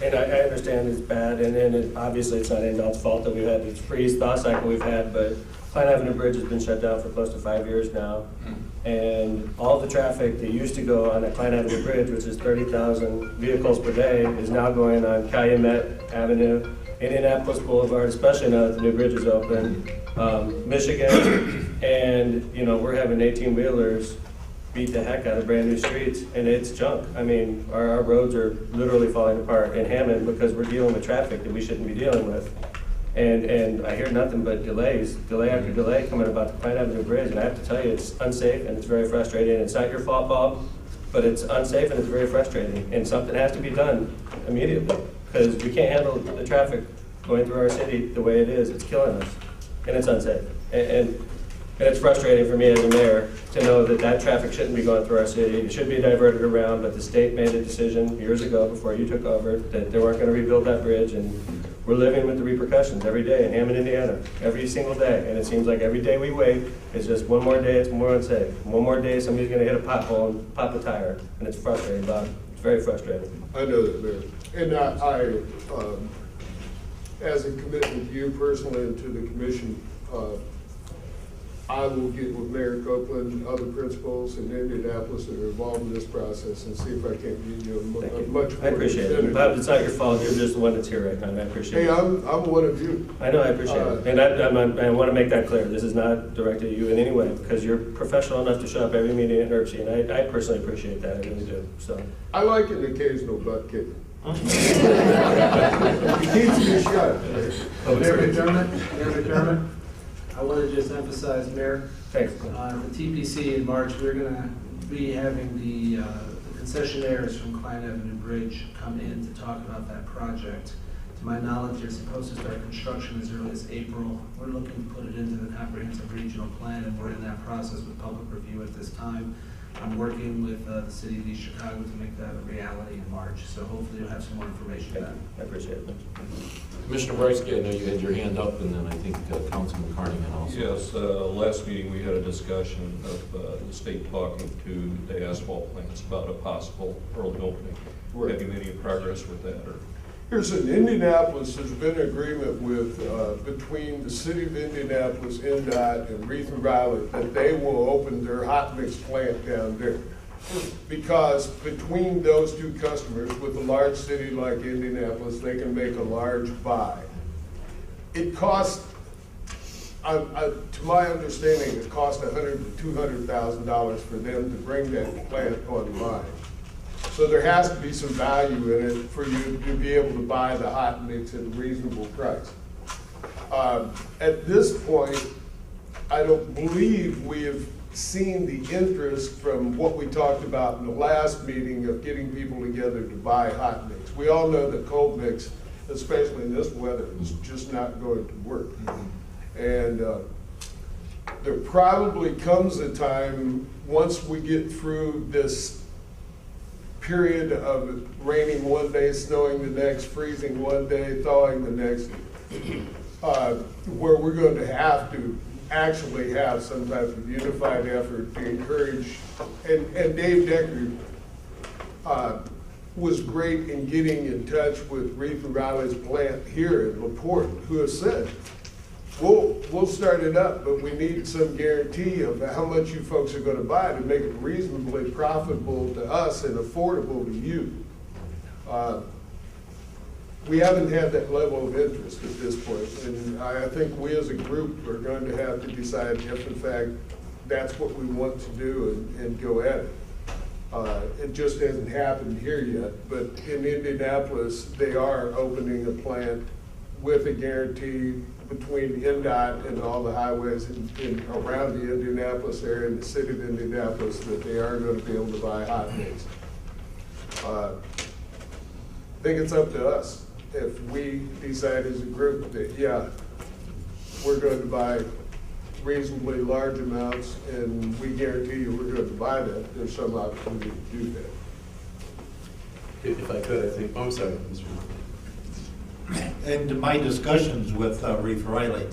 and I understand it's bad, and obviously it's not NDOT's fault that we've had this freeze thaw cycle we've had, but Pine Avenue Bridge has been shut down for close to 5 years now. And all the traffic that used to go on that Pine Avenue Bridge, which is 30,000 vehicles per day, is now going on Calumet Avenue, Indianapolis Boulevard, especially now that the new bridge is open, Michigan, and, you know, we're having 18-wheelers beat the heck out of brand new streets, and it's junk. I mean, our roads are literally falling apart in Hammond because we're dealing with traffic that we shouldn't be dealing with. And I hear nothing but delay after delay coming about the Pine Avenue Bridge, and I have to tell you, it's unsafe and it's very frustrating. It's not your fault, Bob, but it's unsafe and it's very frustrating, and something has to be done immediately, because we can't handle the traffic going through our city the way it is. It's killing us, and it's unsafe. And it's frustrating for me as a mayor to know that that traffic shouldn't be going through our city. It should be diverted around, but the state made a decision years ago, before you took over, that they weren't going to rebuild that bridge, and we're living with the repercussions every day in Hammond, Indiana, every single day. And it seems like every day we wait, it's just one more day, it's more unsafe. One more day, somebody's going to hit a pothole and pop a tire, and it's frustrating, Bob. It's very frustrating. I know that, Mayor. And I as a commitment to you personally and to the commission, I will get with Mayor Copeland and other principals in Indianapolis that are involved in this process and see if I can't give you a much more. I appreciate it. Bob, it's not your fault. You're just the one that's here right now, and I appreciate it. Hey, I'm one of you. I know, I appreciate it. And I want to make that clear. This is not directed at you in any way, because you're professional enough to show up every meeting at NERC, and I personally appreciate that. I really do. So I like an occasional butt kick. It keeps me shut. Mayor McDermott, I want to just emphasize, Mayor, thanks. The TPC in March, we're going to be having the concessionaires from Klein Avenue Bridge come in to talk about that project. To my knowledge, they're supposed to start construction as early as April. We're looking to put it into the comprehensive regional plan, and we're in that process with public review at this time. I'm working with the city of East Chicago to make that a reality in March, so hopefully you'll have some more information then. I appreciate it. Commissioner Bransky, I know you had your hand up, and then I think Councilman Carnigan also. Yes, last meeting we had a discussion of the state talking to the asphalt plants about a possible early opening. Have you made any progress with that? Or? Here's in Indianapolis, there's been an agreement with, between the city of Indianapolis, NDOT, and Reethon Riley that they will open their hot mix plant down there. Because between those two customers, with a large city like Indianapolis, they can make a large buy. It costs, to my understanding, it cost $100,000 to $200,000 for them to bring that plant online. So there has to be some value in it for you to be able to buy the hot mix at a reasonable price. At this point, I don't believe we have seen the interest from what we talked about in the last meeting of getting people together to buy hot mix. We all know that cold mix, especially in this weather, is just not going to work. And there probably comes a time, once we get through this period of it raining one day, snowing the next, freezing one day, thawing the next, where we're going to have to actually have some type of unified effort to encourage, and Dave Decker was great in getting in touch with Reeve and Riley's plant here in LaPorte, who has said, we'll start it up, but we need some guarantee of how much you folks are going to buy to make it reasonably profitable to us and affordable to you. We haven't had that level of interest at this point, and I think we as a group are going to have to decide if in fact that's what we want to do and go at it. It just hasn't happened here yet, but in Indianapolis, they are opening a plant with a guarantee between NDOT and all the highways around the Indianapolis area and the city of Indianapolis that they are going to be able to buy hot mix. I think it's up to us if we decide as a group that, yeah, we're going to buy reasonably large amounts and we guarantee you we're going to buy that, there's some opportunity to do that. If I could, I think, oh, I'm sorry, Mr. In my discussions with Reeve Riley,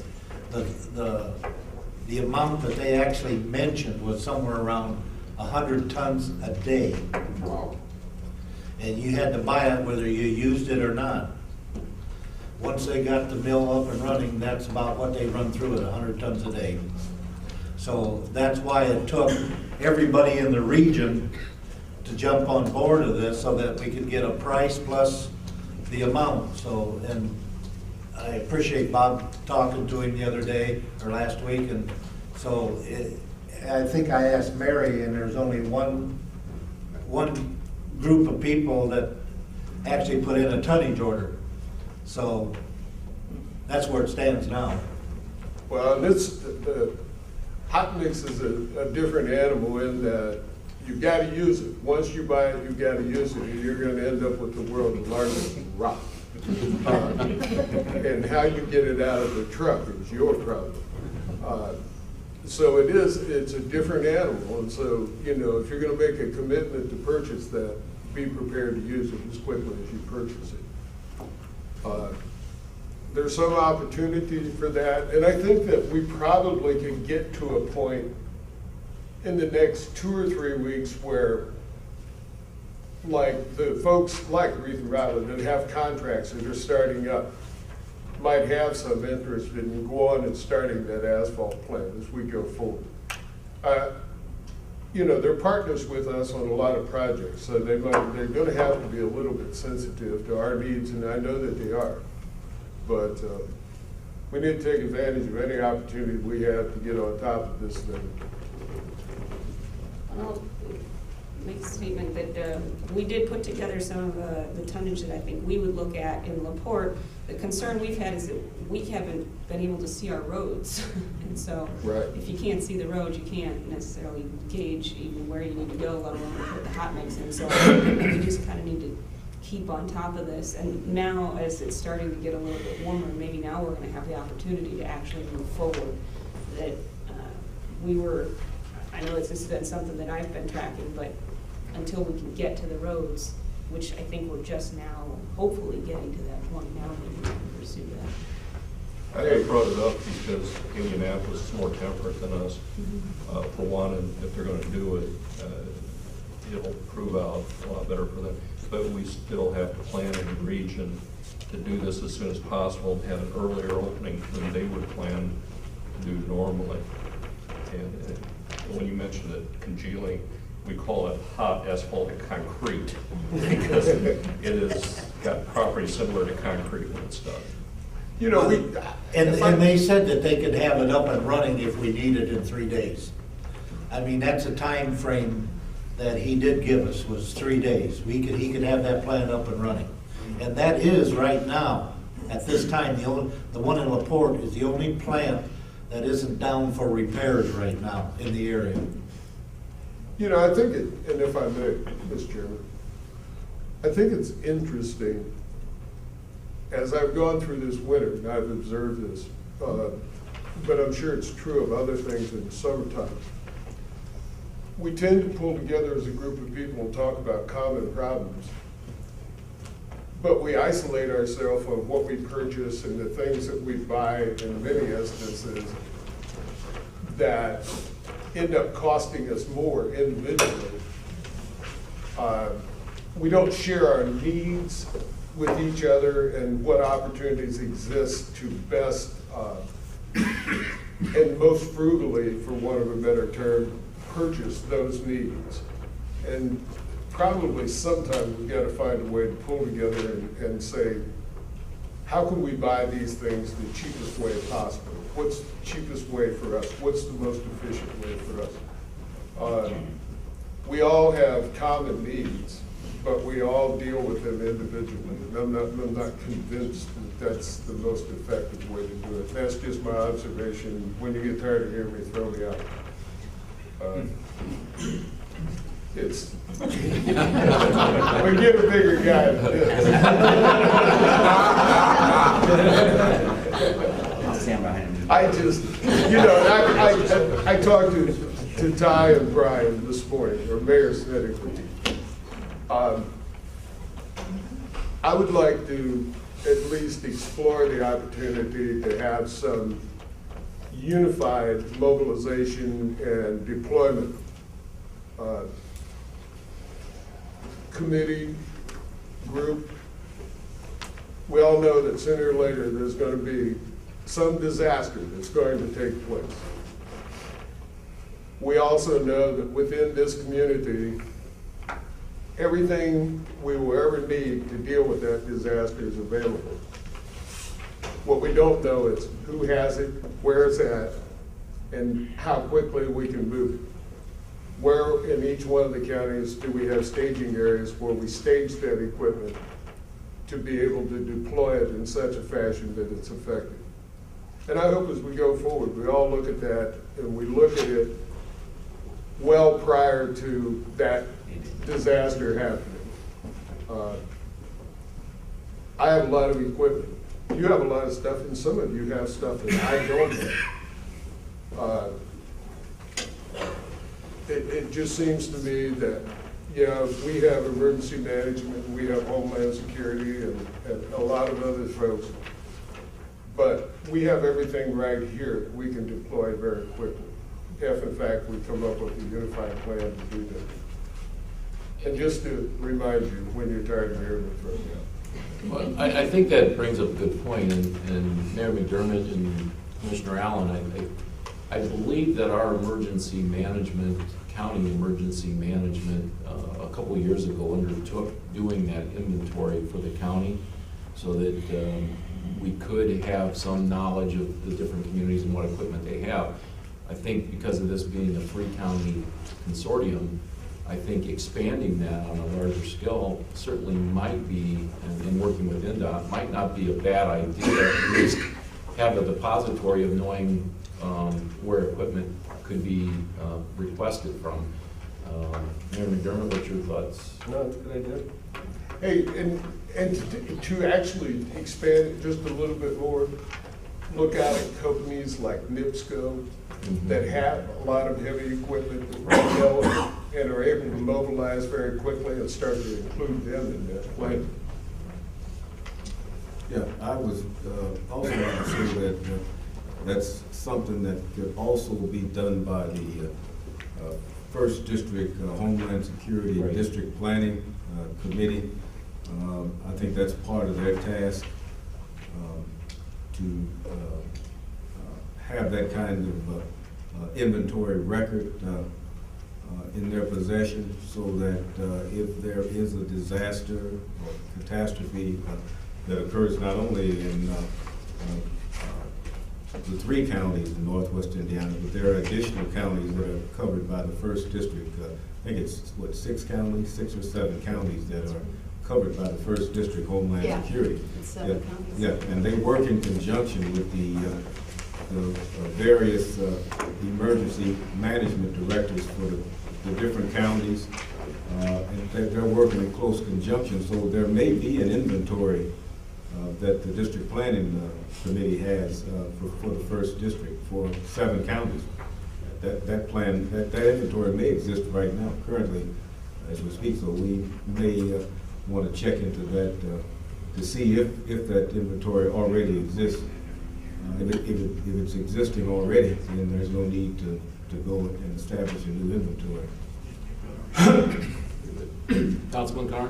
the amount that they actually mentioned was somewhere around 100 tons a day. Wow. And you had to buy it whether you used it or not. Once they got the mill up and running, that's about what they run through it, 100 tons a day. So that's why it took everybody in the region to jump on board of this so that we could get a price plus the amount. So, and I appreciate Bob talking to him the other day or last week, and so I think I asked Mary, and there's only one group of people that actually put in a tonnage order. So that's where it stands now. Well, the hot mix is a different animal in that you've got to use it. Once you buy it, you've got to use it, and you're going to end up with the world's largest rock. And how you get it out of the truck is your problem. So it's a different animal, and so, you know, if you're going to make a commitment to purchase that, be prepared to use it as quickly as you purchase it. There's some opportunity for that, and I think that we probably can get to a point in the next 2 or 3 weeks where, like the folks like Reeve and Riley that have contracts that are starting up might have some interest in going and starting that asphalt plant as we go forward. You know, they're partners with us on a lot of projects, so they're going to have to be a little bit sensitive to our needs, and I know that they are. But we need to take advantage of any opportunity we have to get on top of this thing. I'll make a statement that we did put together some of the tonnage that I think we would look at in LaPorte. The concern we've had is that we haven't been able to see our roads. And so if you can't see the roads, you can't necessarily gauge even where you need to go, let alone put the hot mix in. So we just kind of need to keep on top of this. And now as it's starting to get a little bit warmer, maybe now we're going to have the opportunity to actually move forward. That I know this has been something that I've been tracking, but until we can get to the roads, which I think we're just now hopefully getting to that point now, maybe we can pursue that. I brought it up because Indianapolis is more temperate than us, for one, and if they're going to do it, it'll prove out a lot better for them. But we still have to plan in the region to do this as soon as possible, have an earlier opening than they would plan to do normally. And when you mentioned it, congealing, we call it hot asphalt concrete because it has got properties similar to concrete when it's done. You know, and they said that they could have it up and running if we need it in 3 days. I mean, that's a time frame that he did give us, was 3 days. He could have that plant up and running. And that is right now, at this time, the one in LaPorte is the only plant that isn't down for repairs right now in the area. You know, I think and if I may, Mr. Chairman, I think it's interesting, as I've gone through this winter, and I've observed this, but I'm sure it's true of other things in the summertime. We tend to pull together as a group of people and talk about common problems, but we isolate ourselves on what we purchase and the things that we buy in many instances that end up costing us more individually. We don't share our needs with each other and what opportunities exist to best and most frugally, for want of a better term, purchase those needs. And probably sometime we've got to find a way to pull together and say, how can we buy these things the cheapest way possible? What's the cheapest way for us? What's the most efficient way for us? We all have common needs, but we all deal with them individually. And I'm not convinced that that's the most effective way to do it. That's just my observation. When you get tired of hearing me, throw me out. It's we get a bigger guy than this. I'll stand behind him. I just, you know, I talked to Ty and Brian this morning, or Mayor Snedeker. I would like to at least explore the opportunity to have some unified mobilization and deployment committee group. We all know that sooner or later there's going to be some disaster that's going to take place. We also know that within this community, everything we will ever need to deal with that disaster is available. What we don't know is who has it, where it's at, and how quickly we can move it. Where in each one of the counties do we have staging areas where we stage that equipment to be able to deploy it in such a fashion that it's effective? And I hope as we go forward, we all look at that and we look at it well prior to that disaster happening. I have a lot of equipment. You have a lot of stuff, and some of you have stuff that I don't have. It just seems to me that, yeah, we have emergency management, we have Homeland Security, and a lot of other folks, but we have everything right here that we can deploy very quickly, if in fact we come up with a unified plan to do that. And just to remind you, when you're tired of hearing it, throw me out. Well, I think that brings up a good point, and Mayor McDermott and Commissioner Allen, I believe that our emergency management, county emergency management, a couple of years ago undertook doing that inventory for the county so that we could have some knowledge of the different communities and what equipment they have. I think because of this being a three-county consortium, I think expanding that on a larger scale certainly might be, and working with NDOT, might not be a bad idea. At least have a depository of knowing where equipment could be requested from. Mayor McDermott, what's your thoughts? No, it's a good idea. Hey, and to actually expand it just a little bit more, look out at companies like NIPSCO that have a lot of heavy equipment that we know and are able to mobilize very quickly and start to include them in that plan. Yeah, I was also going to say that that's something that could also be done by the First District Homeland Security District Planning Committee. I think that's part of their task to have that kind of inventory record in their possession, so that if there is a disaster or catastrophe that occurs not only in the three counties in northwest Indiana, but there are additional counties that are covered by the First District. I think it's, what, 6 or 7 counties that are covered by the First District Homeland Security. It's 7 counties. Yeah, and they work in conjunction with the various emergency management directors for the different counties, and they're working in close conjunction. So there may be an inventory that the district planning committee has for the first district for 7 counties. That plan, that inventory may exist right now, currently, as we speak, so we may want to check into that to see if that inventory already exists. If it's existing already, then there's no need to go and establish a new inventory. Councilman Carr?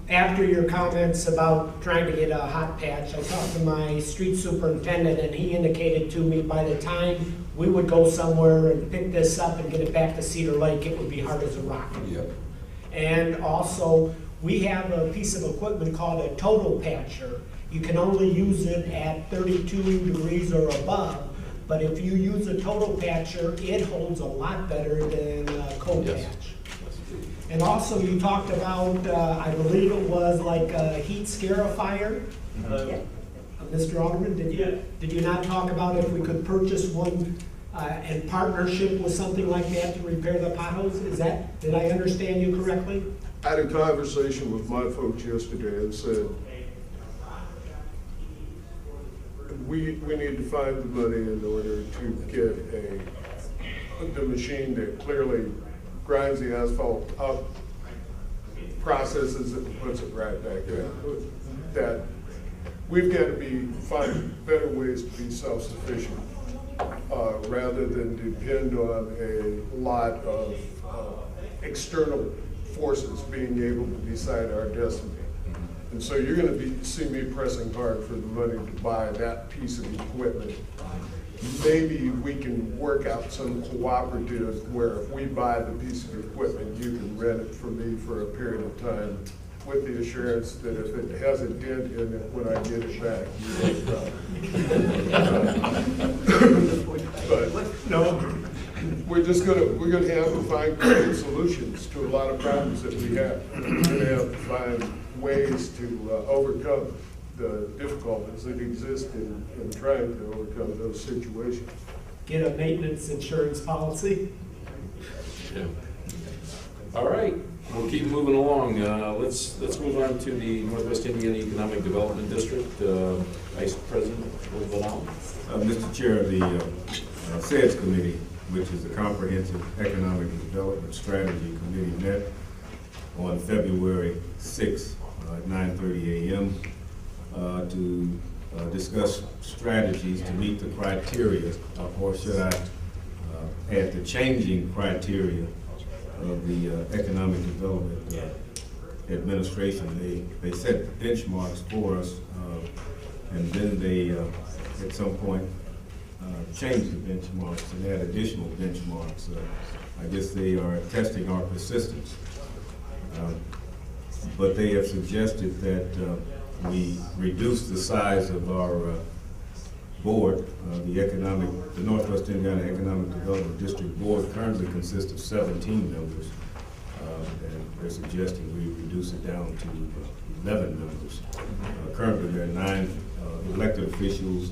After your comments about trying to get a hot patch, I talked to my street superintendent, and he indicated to me by the time we would go somewhere and pick this up and get it back to Cedar Lake, it would be hard as a rock. Yep. And also, we have a piece of equipment called a total patcher. You can only use it at 32 degrees or above, but if you use a total patcher, it holds a lot better than a cold patch. And also, you talked about, I believe it was like a heat scarifier. Mr. Alderman, did you not talk about if we could purchase one in partnership with something like that to repair the potholes? Did I understand you correctly? I had a conversation with my folks yesterday and said, we need to find the money in order to get the machine that clearly grinds the asphalt up, processes it, and puts it right back in. That we've got to find better ways to be self-sufficient rather than depend on a lot of external forces being able to decide our destiny. And so you're going to see me pressing hard for the money to buy that piece of equipment. Maybe we can work out some cooperative where if we buy the piece of equipment, you can rent it from me for a period of time with the assurance that if it has a dent in it when I get it back, you won't But no, we're going to have to find creative solutions to a lot of problems that we have. We're going to have to find ways to overcome the difficulties that exist in trying to overcome those situations. Get a maintenance insurance policy. Yeah. All right, we'll keep moving along. Let's move on to the Northwest Indiana Economic Development District. Vice President Vidal. Mr. Chair, the SEDS Committee, which is the Comprehensive Economic Development Strategy Committee, met on February 6th at 9:30 a.m. To discuss strategies to meet the criteria, or should I add the changing criteria of the Economic Development Administration. They set benchmarks for us, and then they, at some point, changed the benchmarks and add additional benchmarks. I guess they are testing our persistence. But they have suggested that we reduce the size of our board. The Northwest Indiana Economic Development District Board currently consists of 17 members. And they're suggesting we reduce it down to 11 members. Currently there are 9 elected officials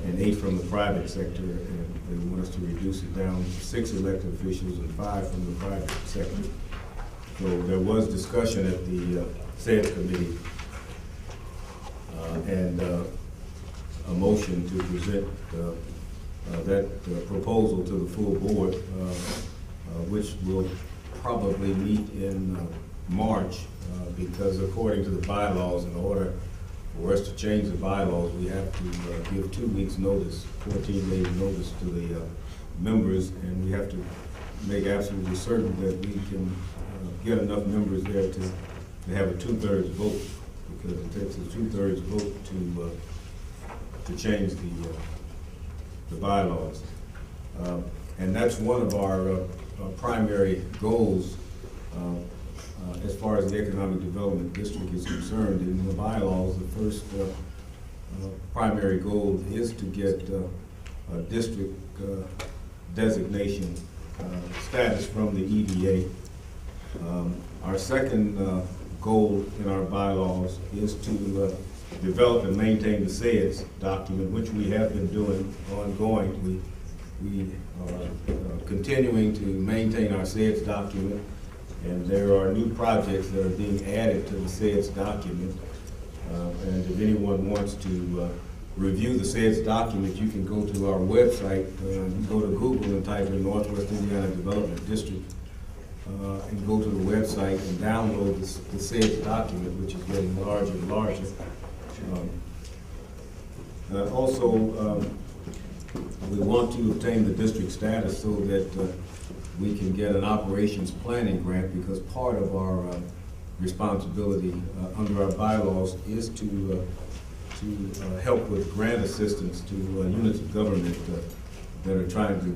and 8 from the private sector, and they want us to reduce it down to 6 elected officials and 5 from the private sector. So there was discussion at the SEDS Committee and a motion to present that proposal to the full board, which will probably meet in March, because according to the bylaws, in order for us to change the bylaws, we have to give 2 weeks notice, 14 days notice to the members, and we have to make absolutely certain that we can get enough members there to have a 2/3 vote, because it takes a 2/3 vote to change the bylaws. And that's one of our primary goals as far as the Economic Development District is concerned. In the bylaws, the first primary goal is to get a district designation status from the EDA. Our second goal in our bylaws is to develop and maintain the SEDS document, which we have been doing ongoing. We are continuing to maintain our SEDS document, and there are new projects that are being added to the SEDS document. And if anyone wants to review the said document, you can go to our website, you go to Google and type in Northwest Indiana Development District, and go to the website and download the said document, which is getting larger and larger. Also, we want to obtain the district status so that we can get an operations planning grant, because part of our responsibility under our bylaws is to help with grant assistance to units of government that are trying to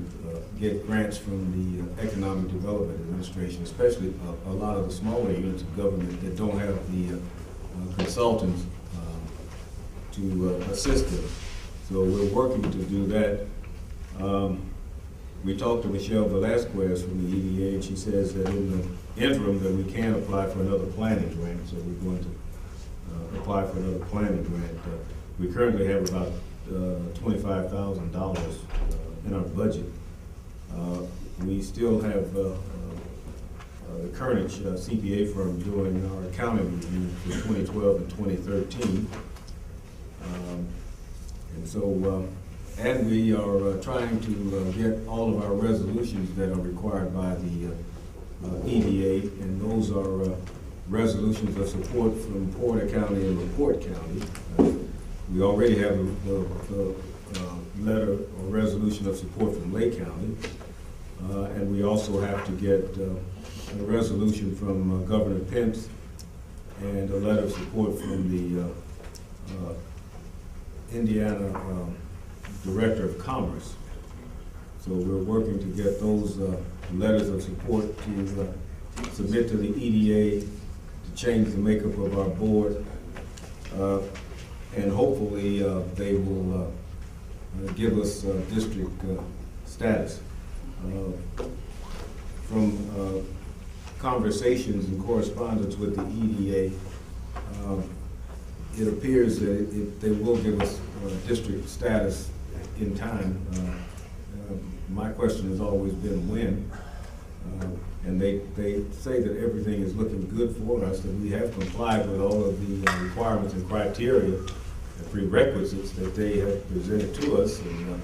get grants from the Economic Development Administration, especially a lot of the smaller units of government that don't have the consultants to assist them. So we're working to do that. We talked to Michelle Velasquez from the EDA, and she says that in the interim that we can apply for another planning grant, so we're going to apply for another planning grant. We currently have about $25,000 in our budget. We still have the Kernich CPA firm doing our accounting review for 2012 and 2013. And so, and we are trying to get all of our resolutions that are required by the EDA, and those are resolutions of support from Porter County and LaPorte County. We already have the letter or resolution of support from Lake County, and we also have to get a resolution from Governor Pence and a letter of support from the Indiana Director of Commerce. So we're working to get those letters of support to submit to the EDA to change the makeup of our board, and hopefully they will give us district status. From conversations and correspondence with the EDA, it appears that they will give us district status in time. My question has always been when. And they say that everything is looking good for us, that we have complied with all of the requirements and criteria and prerequisites that they have presented to us, and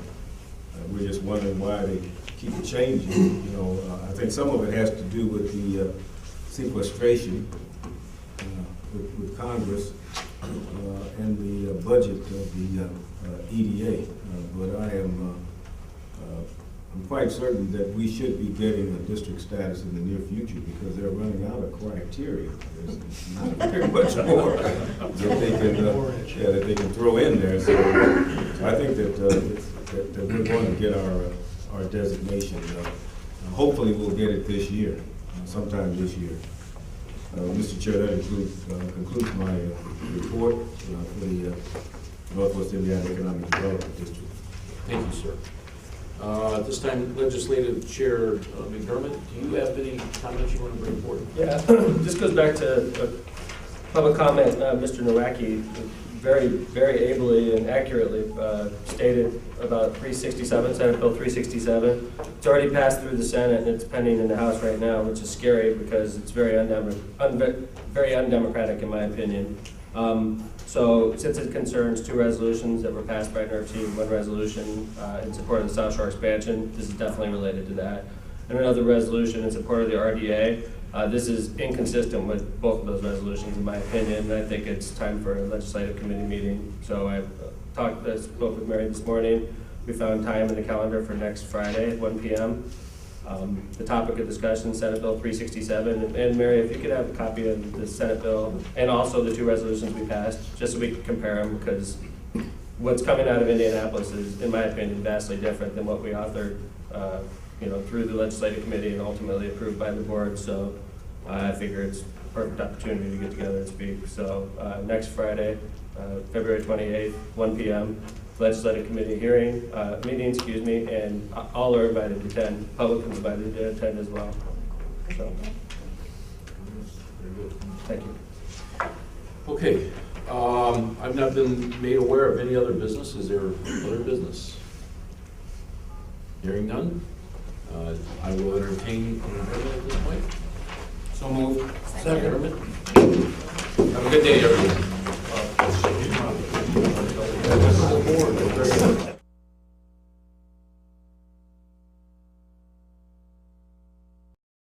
we're just wondering why they keep it changing. You know, I think some of it has to do with the sequestration with Congress and the budget of the EDA, but I am I'm quite certain that we should be getting a district status in the near future, because they're running out of criteria. There's not very much more that they can throw in there. So I think that we're going to get our designation. Hopefully we'll get it this year, sometime this year. Mr. Chair, that concludes my report for the Northwest Indiana Economic Development District. Thank you, sir. At this time, Legislative Chair McDermott, do you have any comments you want to bring forward? Yeah, this goes back to public comment. Mr. Nowacki very, very ably and accurately stated about 367, Senate Bill 367. It's already passed through the Senate and it's pending in the House right now, which is scary because it's very undemocratic in my opinion. So since it concerns two resolutions that were passed by NERC, one resolution in support of the South Shore expansion, this is definitely related to that, and another resolution in support of the RDA. This is inconsistent with both of those resolutions in my opinion, and I think it's time for a legislative committee meeting. So I spoke with Mary this morning. We found time in the calendar for next Friday at 1 p.m. The topic of discussion, Senate Bill 367. And Mary, if you could have a copy of the Senate bill and also the two resolutions we passed, just so we can compare them, because what's coming out of Indianapolis is, in my opinion, vastly different than what we authored through the legislative committee and ultimately approved by the board. So I figure it's a perfect opportunity to get together and speak. So next Friday, February 28th, 1 p.m., legislative committee meeting, and all are invited to attend. Public is invited to attend as well. So, thank you. Okay, I've not been made aware of any other business. Is there other business? Hearing none, I will entertain an adjournment at this point. So moved. Second. Have a good day, everyone.